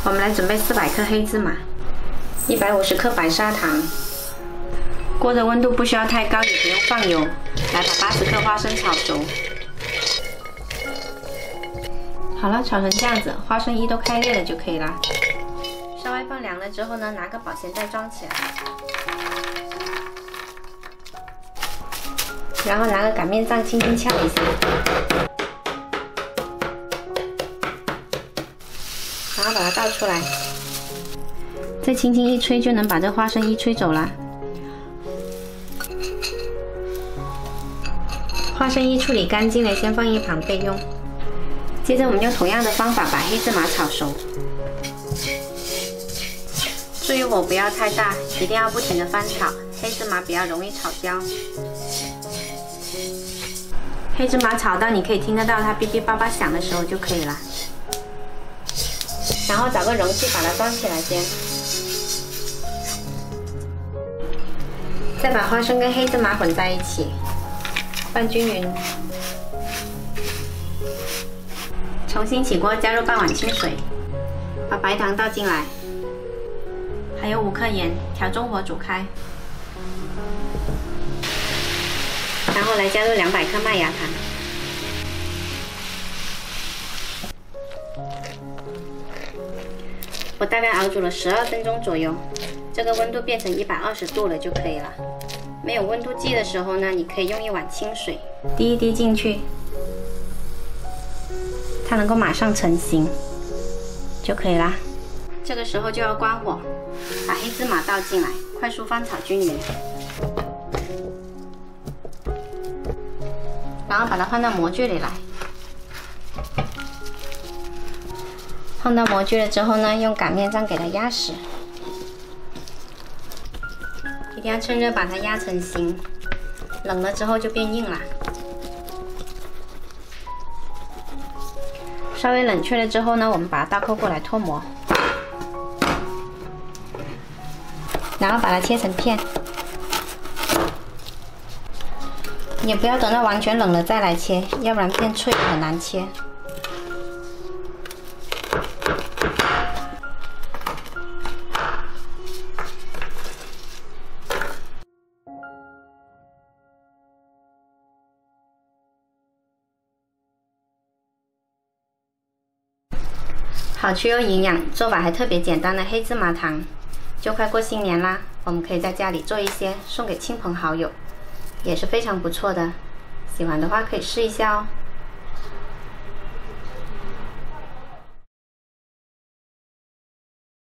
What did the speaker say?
我们来准备400克黑芝麻，150克白砂糖。锅的温度不需要太高，也不用放油。来把80克花生炒熟。好了，炒成这样子，花生衣都开裂了就可以了。稍微放凉了之后呢，拿个保鲜袋装起来，然后拿个擀面杖轻轻敲一下，然后把它倒出来，再轻轻一吹就能把这花生衣吹走了。花生衣处理干净了，先放一旁备用。接着我们用同样的方法把黑芝麻炒熟，注意火不要太大，一定要不停的翻炒，黑芝麻比较容易炒焦。黑芝麻炒到你可以听得到它哔哔叭叭响的时候就可以了。然后找个容器把它装起来先，再把花生跟黑芝麻混在一起，拌均匀。重新起锅，加入半碗清水，把白糖倒进来，还有5克盐，调中火煮开。然后来加入200克麦芽糖，我大概熬煮了12分钟左右，这个温度变成120度了就可以了。没有温度计的时候呢，你可以用一碗清水滴一滴进去，它能够马上成型就可以啦。这个时候就要关火，把黑芝麻倒进来，快速翻炒均匀，然后把它放到模具里来。放到模具了之后呢，用擀面杖给它压实，一定要趁热把它压成型，冷了之后就变硬了。稍微冷却了之后呢，我们把它倒扣过来脱模，然后把它切成片。也不要等到完全冷了再来切，要不然变脆很难切。好吃又营养，做法还特别简单的黑芝麻糖，就快过新年啦，我们可以在家里做一些送给亲朋好友，也是非常不错的。喜欢的话可以试一下哦。